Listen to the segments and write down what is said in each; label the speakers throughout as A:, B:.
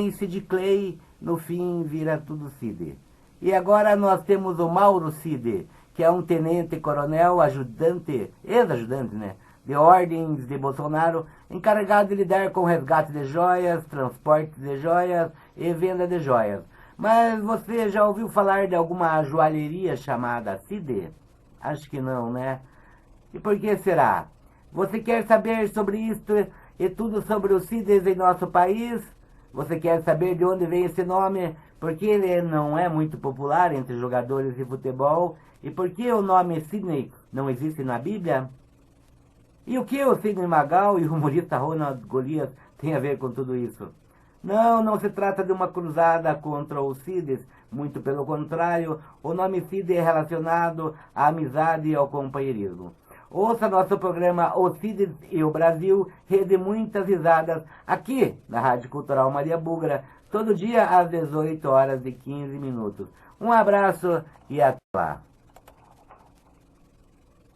A: vem Sid Clay, no fim vira tudo Cid. E agora nós temos o Mauro Cid, que é um tenente-coronel, ajudante, ex-ajudante, né, de ordens de Bolsonaro, encarregado de lidar com resgate de joias, transporte de joias e venda de joias. Mas você já ouviu falar de alguma joalheria chamada Cid? Acho que não, né? E por que será? Você quer saber sobre isto e tudo sobre os Cids em nosso país? Você quer saber de onde vem esse nome? Porque ele não é muito popular entre jogadores de futebol? E por que o nome Sidney não existe na Bíblia? E o que o Sidney Magal e o humorista Ronald Golias têm a ver com tudo isso? Não se trata de uma cruzada contra os Cids, muito pelo contrário, o nome Cid é relacionado à amizade e ao companheirismo. Ouça nosso programa Os Cids e o Brasil, rede muitas risadas, aqui na Rádio Cultural Maria Bugra, todo dia às 18h15. Um abraço e até lá.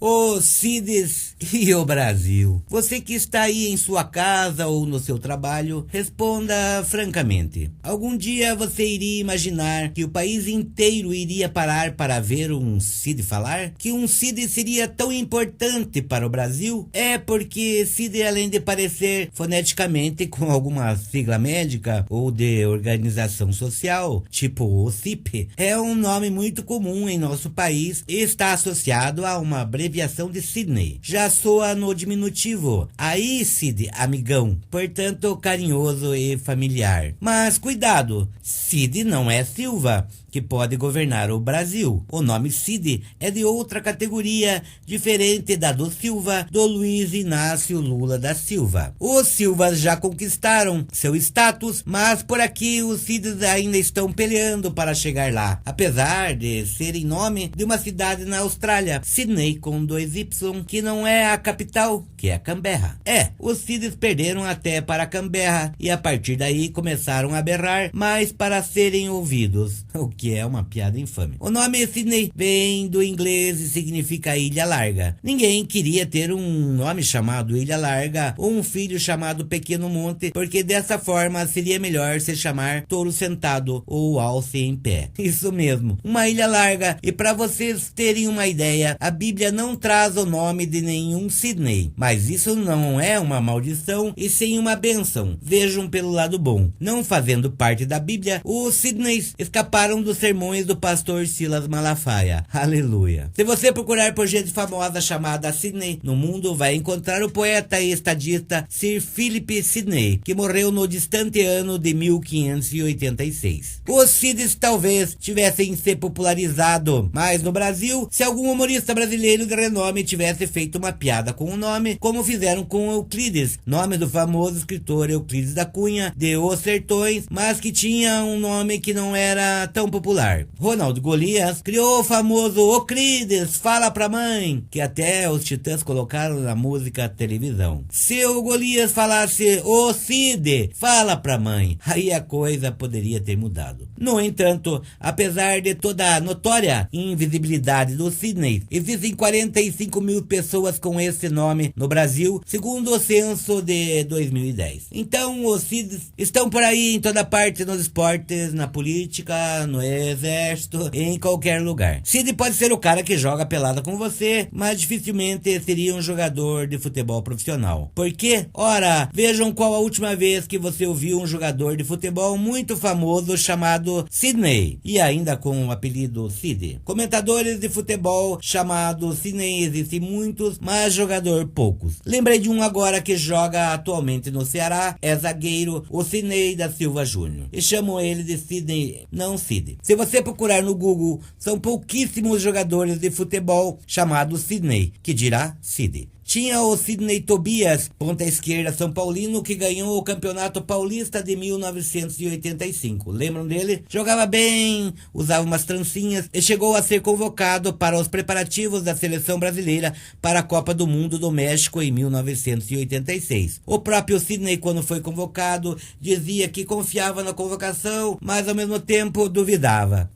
B: Os Cids e o Brasil. Você que está aí em sua casa ou no seu trabalho, responda francamente. Algum dia você iria imaginar que o país inteiro iria parar para ver um Cid falar? Que um Cid seria tão importante para o Brasil? É porque Cid, além de parecer foneticamente com alguma sigla médica ou de organização social, tipo o CIP, é um nome muito comum em nosso país e está associado a uma abreviação de Sidney. Já soa no diminutivo. Aí, Cid, amigão. Portanto, carinhoso e familiar. Mas cuidado, Cid não é Silva, que pode governar o Brasil. O nome Cid é de outra categoria, diferente da do Silva, do Luiz Inácio Lula da Silva. Os Silvas já conquistaram seu status, mas por aqui os Cids ainda estão peleando para chegar lá, apesar de serem nome de uma cidade na Austrália, Sydney com 2Y, que não é a capital, que é Canberra. Os Cids perderam até para Canberra e a partir daí começaram a berrar, mas para serem ouvidos, o que é uma piada infame. O nome Sydney vem do inglês e significa ilha larga. Ninguém queria ter um nome chamado Ilha Larga ou um filho chamado Pequeno Monte, porque dessa forma seria melhor se chamar Touro Sentado ou Alce em Pé. Isso mesmo, uma ilha larga. E para vocês terem uma ideia, a Bíblia não traz o nome de nenhum Sidney, mas isso não é uma maldição e sim uma bênção. Vejam pelo lado bom. Não fazendo parte da Bíblia, os Sidneys escaparam dos sermões do pastor Silas Malafaia. Aleluia. Se você procurar por gente famosa chamada Sidney no mundo, vai encontrar o poeta e estadista Sir Philip Sidney, que morreu no distante ano de 1586. Os Cids talvez tivessem se popularizado mais no Brasil se algum humorista brasileiro de renome tivesse feito uma piada com o nome, como fizeram com Euclides, nome do famoso escritor Euclides da Cunha, de Os Sertões, mas que tinha um nome que não era tão popular. Ronald Golias criou o famoso Euclides, fala pra mãe, que até os Titãs colocaram na música televisão. Se o Golias falasse ô Cid, fala pra mãe, aí a coisa poderia ter mudado. No entanto, apesar de toda a notória invisibilidade do Sidney, existem 45 mil pessoas com esse nome no Brasil, segundo o censo de 2010. Então, os Cids estão por aí em toda parte, nos esportes, na política, no exército, em qualquer lugar. Cid pode ser o cara que joga pelada com você, mas dificilmente seria um jogador de futebol profissional. Por quê? Ora, vejam qual a última vez que você ouviu um jogador de futebol muito famoso chamado Sidney, e ainda com o apelido Cid. Comentadores de futebol chamados Sidney existem muitos, mas jogador poucos. Lembrei de um agora que joga atualmente no Ceará, é zagueiro, o Sidney da Silva Júnior. E chamam ele de Sidney, não Cid. Se você procurar no Google, são pouquíssimos jogadores de futebol chamados Sidney, que dirá Cid. Tinha o Sidney Tobias, ponta esquerda São Paulino, que ganhou o Campeonato Paulista de 1985. Lembram dele? Jogava bem, usava umas trancinhas e chegou a ser convocado para os preparativos da seleção brasileira para a Copa do Mundo do México em 1986. O próprio Sidney, quando foi convocado, dizia que confiava na convocação, mas ao mesmo tempo duvidava.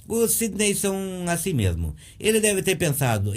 B: Os Sidney são assim mesmo. Ele deve ter pensado,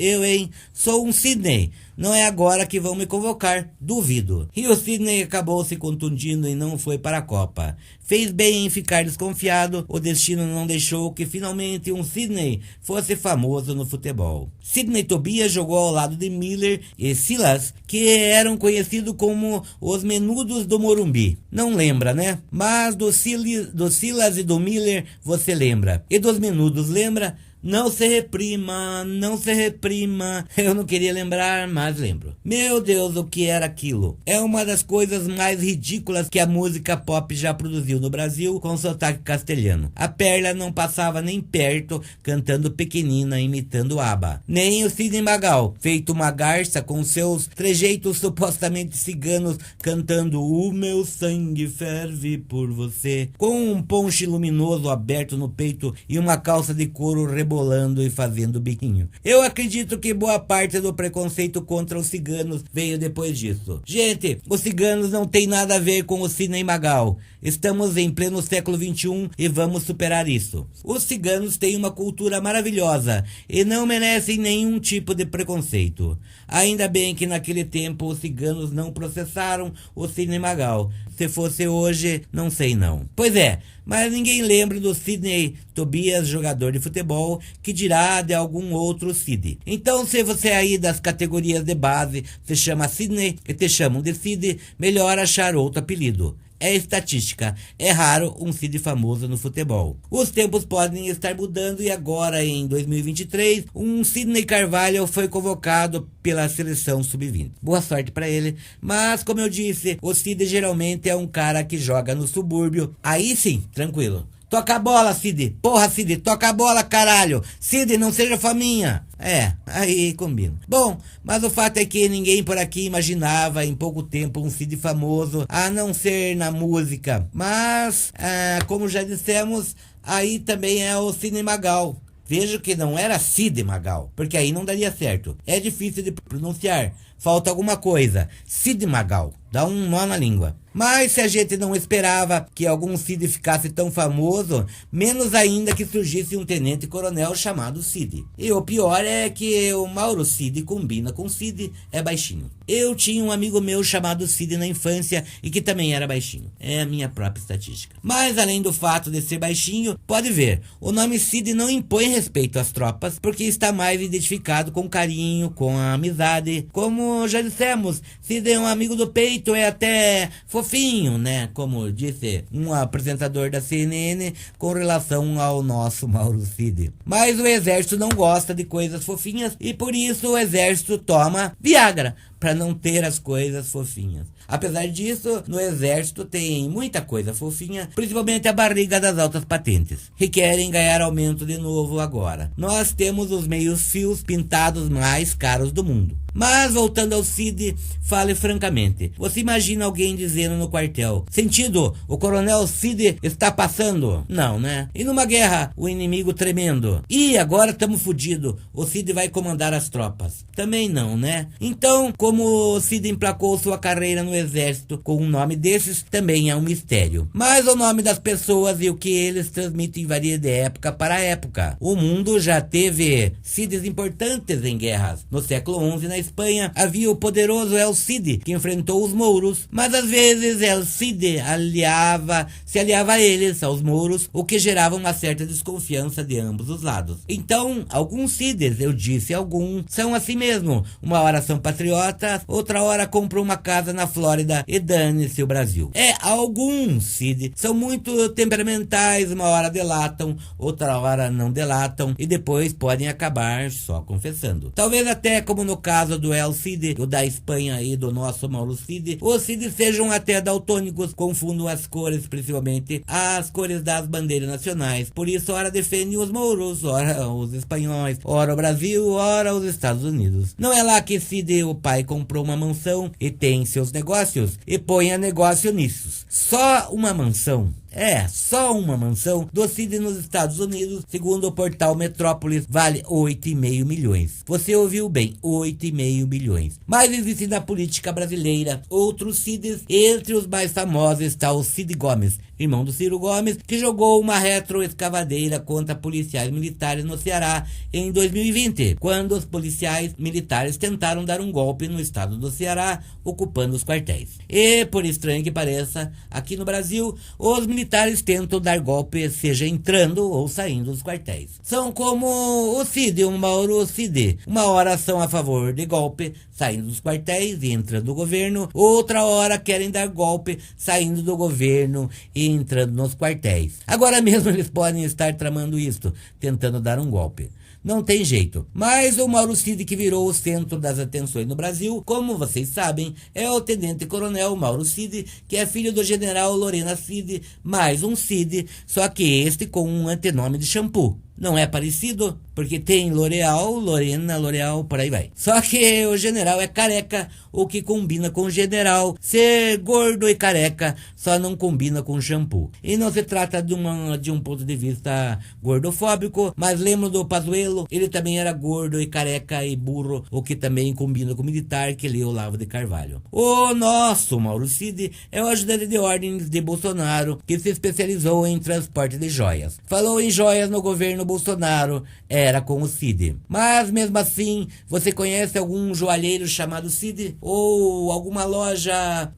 B: sou um Sidney. Não é agora que vão me convocar, duvido. E o Sidney acabou se contundindo e não foi para a Copa. Fez bem em ficar desconfiado, o destino não deixou que finalmente um Sidney fosse famoso no futebol. Sidney Tobias jogou ao lado de Miller e Silas, que eram conhecidos como os menudos do Morumbi. Não lembra, né? Mas do Silas e do Miller você lembra. E dos menudos lembra? Não se reprima, não se reprima. Eu não queria lembrar, mas lembro. Meu Deus, o que era aquilo? É uma das coisas mais ridículas que a música pop já produziu no Brasil com sotaque castelhano. A Perla não passava nem perto cantando pequenina, imitando ABBA. Nem o Sidney Magal, feito uma garça com seus trejeitos supostamente ciganos, cantando O meu sangue ferve por você, com um ponche luminoso aberto no peito e uma calça de couro rebolando e fazendo biquinho. Eu acredito que boa parte do preconceito contra os ciganos veio depois disso. Gente, os ciganos não tem nada a ver com o Sidney Magal. Estamos em pleno século XXI e vamos superar isso. Os ciganos têm uma cultura maravilhosa e não merecem nenhum tipo de preconceito. Ainda bem que naquele tempo os ciganos não processaram o Sidney Magal. Se fosse hoje, não sei não. Pois é, mas ninguém lembra do Sidney Tobias, jogador de futebol, que dirá de algum outro Sid. Então, se você aí das categorias de base se chama Sidney e te chamam de Sid, melhor achar outro apelido. É estatística, é raro um Sid famoso no futebol. Os tempos podem estar mudando e agora, em 2023, um Sidney Carvalho foi convocado pela seleção sub-20. Boa sorte pra ele, mas como eu disse, o Sid geralmente é um cara que joga no subúrbio. Aí sim, tranquilo. Toca a bola, Sid. Porra, Sid, toca a bola, caralho. Sid, não seja faminha. É, aí combina. Bom, mas o fato é que ninguém por aqui imaginava em pouco tempo um Sid famoso, a não ser na música. Mas, como já dissemos, aí também é o Sidney Magal. Vejo que não era Sidney Magal, porque aí não daria certo. É difícil de pronunciar. Falta alguma coisa. Sidney Magal. Dá um nó na língua. Mas se a gente não esperava que algum Sid ficasse tão famoso, menos ainda que surgisse um tenente-coronel chamado Sid. E o pior é que o Mauro Cid combina com Sid, é baixinho. Eu tinha um amigo meu chamado Sid na infância e que também era baixinho. É a minha própria estatística. Mas além do fato de ser baixinho, pode ver, o nome Sid não impõe respeito às tropas, porque está mais identificado com carinho, com a amizade. Como já dissemos, Sid é um amigo do peito, é até fofinho, né? Como disse um apresentador da CNN com relação ao nosso Mauro Cid. Mas o exército não gosta de coisas fofinhas e por isso o exército toma Viagra para não ter as coisas fofinhas. Apesar disso, no exército tem muita coisa fofinha, principalmente a barriga das altas patentes, que querem ganhar aumento de novo agora. Nós temos os meios fios pintados mais caros do mundo. Mas voltando ao Sid, fale francamente. Você imagina alguém dizendo no quartel: sentido, o coronel Sid está passando? Não, né? E numa guerra, o inimigo tremendo? E agora estamos fodidos, o Sid vai comandar as tropas? Também não, né? Então, como o Sid emplacou sua carreira no exército com um nome desses, também é um mistério. Mas o nome das pessoas e o que eles transmitem varia de época para época. O mundo já teve Cids importantes em guerras. No século XI, na Espanha, havia o poderoso El Cid, que enfrentou os mouros, mas às vezes El Cid se aliava a eles, aos mouros, o que gerava uma certa desconfiança de ambos os lados. Então, alguns Cids, eu disse alguns, são assim mesmo. Uma hora são patriotas, outra hora compram uma casa na Flórida e dane-se o Brasil. Alguns Cid são muito temperamentais, uma hora delatam, outra hora não delatam e depois podem acabar só confessando. Talvez até como no caso do El Cid, o da Espanha e do nosso Mauro Cid, os Cid sejam até daltônicos, confundam as cores, principalmente as cores das bandeiras nacionais. Por isso, ora defendem os mouros, ora os espanhóis, ora o Brasil, ora os Estados Unidos. Não é lá que Cid, o pai, comprou uma mansão e tem seus negócios e põe a negócio nisso. Só uma mansão do Cid nos Estados Unidos, segundo o portal Metrópolis, vale 8,5 milhões. Você ouviu bem, 8,5 milhões. Mas existe na política brasileira outros Cids. Entre os mais famosos está o Cid Gomes, irmão do Ciro Gomes, que jogou uma retroescavadeira contra policiais militares no Ceará em 2020, quando os policiais militares tentaram dar um golpe no estado do Ceará, ocupando os quartéis. E, por estranho que pareça, aqui no Brasil, os militares tentam dar golpe, seja entrando ou saindo dos quartéis. São como o Cid, o Mauro Cid. Uma hora são a favor de golpe, saindo dos quartéis e entrando no governo. Outra hora querem dar golpe, saindo do governo e entrando nos quartéis. Agora mesmo eles podem estar tramando isto, tentando dar um golpe. Não tem jeito. Mas o Mauro Cid, que virou o centro das atenções no Brasil, como vocês sabem, é o tenente-coronel Mauro Cid, que é filho do general Lorena Cid, mais um Cid, só que este com um antenome de shampoo. Não é parecido? Porque tem L'Oreal, Lorena, L'Oreal, por aí vai. Só que o general é careca, o que combina com o general. Ser gordo e careca só não combina com shampoo. E não se trata de um ponto de vista gordofóbico, mas lembro do Pazuello, ele também era gordo e careca e burro, o que também combina com o militar que leu Olavo de Carvalho. O nosso Mauro Cid é o ajudante de ordens de Bolsonaro, que se especializou em transporte de joias. Falou em joias no governo Bolsonaro, era com o Cid. Mas mesmo assim, você conhece algum joalheiro chamado Cid? Ou alguma loja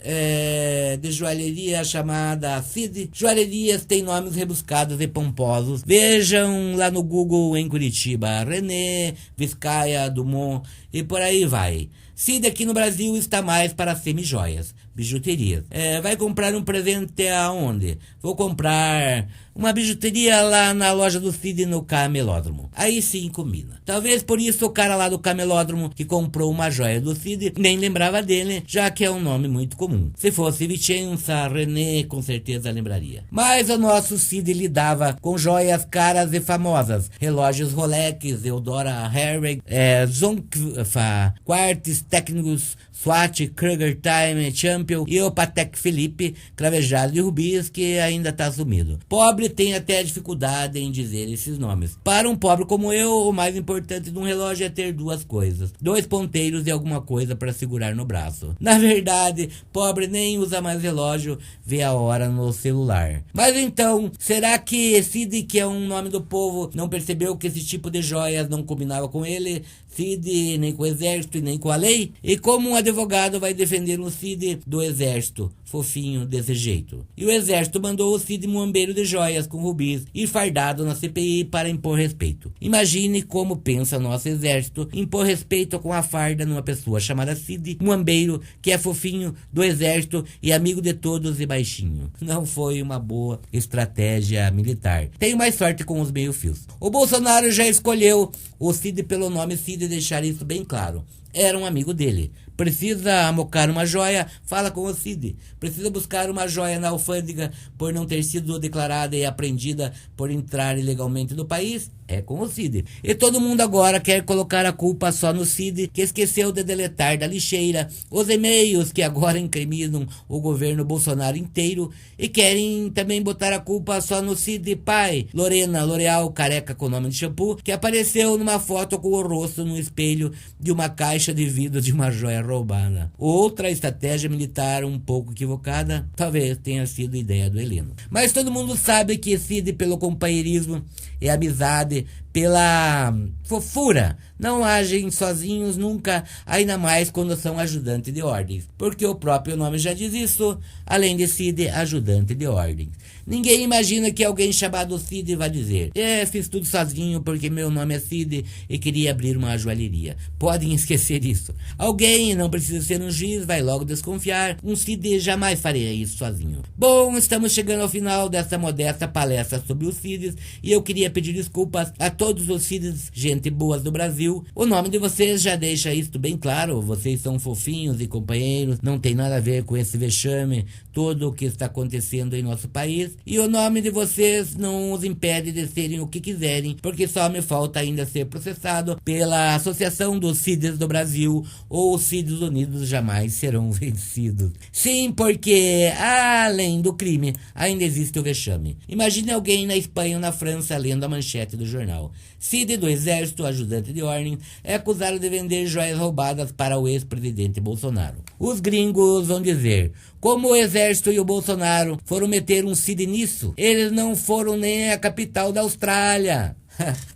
B: de joalheria chamada Cid? Joalherias têm nomes rebuscados e pomposos. Vejam lá no Google em Curitiba, René, Vizcaya, Dumont e por aí vai. Cid aqui no Brasil está mais para semi-joias, bijuterias. Vai comprar um presente aonde? Vou comprar uma bijuteria lá na loja do Cid no Camelódromo. Aí sim combina. Talvez por isso o cara lá do Camelódromo que comprou uma joia do Cid nem lembrava dele, já que é um nome muito comum. Se fosse Vicenza, René, com certeza lembraria. Mas o nosso Cid lidava com joias caras e famosas. Relógios Rolex, Eudora Hering, Zonfa, Quartz, Técnicos, Swatch, Kruger Time, Champion e o Patek Philippe, cravejado de rubis, que ainda tá sumido. Pobre tem até dificuldade em dizer esses nomes. Para um pobre como eu, o mais importante de um relógio é ter duas coisas: 2 ponteiros e alguma coisa para segurar no braço. Na verdade, pobre nem usa mais relógio, vê a hora no celular. Mas então, será que Cid, que é um nome do povo, não percebeu que esse tipo de joias não combinava com ele? Cid nem com o exército e nem com a lei? E como um advogado vai defender um Cid do exército, fofinho desse jeito? E o exército mandou o Cid muambeiro de joias com rubis e fardado na CPI para impor respeito. Imagine como pensa nosso exército impor respeito com a farda numa pessoa chamada Cid, muambeiro, que é fofinho do exército e amigo de todos e baixinho. Não foi uma boa estratégia militar. Tenho mais sorte com os meio-fios. O Bolsonaro já escolheu o Cid pelo nome Cid, deixar isso bem claro. Era um amigo dele. Precisa amocar uma joia? Fala com o Cid. Precisa buscar uma joia na alfândega por não ter sido declarada e apreendida por entrar ilegalmente no país? É com o Cid. E todo mundo agora quer colocar a culpa só no Cid, que esqueceu de deletar da lixeira os e-mails que agora incriminam o governo Bolsonaro inteiro e querem também botar a culpa só no Cid pai, Lorena, L'Oreal, careca com nome de shampoo, que apareceu numa foto com o rosto no espelho de uma caixa de vidro de uma joia roubada. Outra estratégia militar um pouco equivocada, talvez tenha sido ideia do Heleno. Mas todo mundo sabe que Cid, pelo companheirismo e amizade, pela fofura, não agem sozinhos nunca, ainda mais quando são ajudante de ordens, porque o próprio nome já diz isso, além de Cid, ajudante de ordens. Ninguém imagina que alguém chamado Cid vai dizer: fiz tudo sozinho porque meu nome é Cid e queria abrir uma joalheria. Podem esquecer isso. Alguém, não precisa ser um juiz, vai logo desconfiar. Um Cid jamais faria isso sozinho. Bom, estamos chegando ao final dessa modesta palestra sobre os Cids e eu queria pedir desculpas a todos os Cids, gente boas do Brasil. O nome de vocês já deixa isso bem claro. Vocês são fofinhos e companheiros, não tem nada a ver com esse vexame todo o que está acontecendo em nosso país. e o nome de vocês não os impede de serem o que quiserem, porque só me falta ainda ser processado pela Associação dos CIDs do Brasil, ou os CIDs Unidos jamais serão vencidos. Sim, porque além do crime, ainda existe o vexame. Imagine alguém na Espanha ou na França lendo a manchete do jornal: CID do Exército, ajudante de ordem, é acusado de vender joias roubadas para o ex-presidente Bolsonaro. Os gringos vão dizer: como o Exército e o Bolsonaro foram meter um CID nisso? Eles não foram nem à capital da Austrália.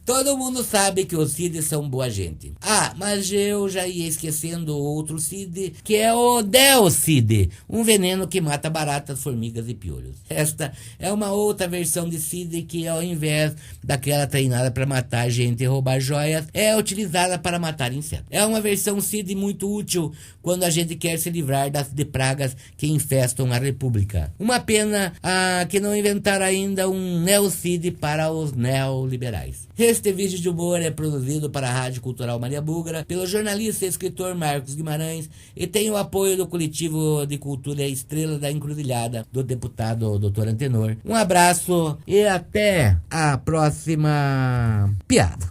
B: Todo mundo sabe que os CIDs são boa gente. Ah, mas eu já ia esquecendo outro CID, que é o Delcid, um veneno que mata baratas, formigas e piolhos. Esta é uma outra versão de CID que, ao invés daquela treinada para matar gente e roubar joias, é utilizada para matar insetos. É uma versão CID muito útil quando a gente quer se livrar de pragas que infestam a República. Uma pena que não inventaram ainda um Neocid para os neoliberais. Este vídeo de humor é produzido para a Rádio Cultural Maria Búlgara pelo jornalista e escritor Marcos Guimarães e tem o apoio do coletivo de cultura Estrela da Encruzilhada do deputado Dr. Antenor. Um abraço e até a próxima piada.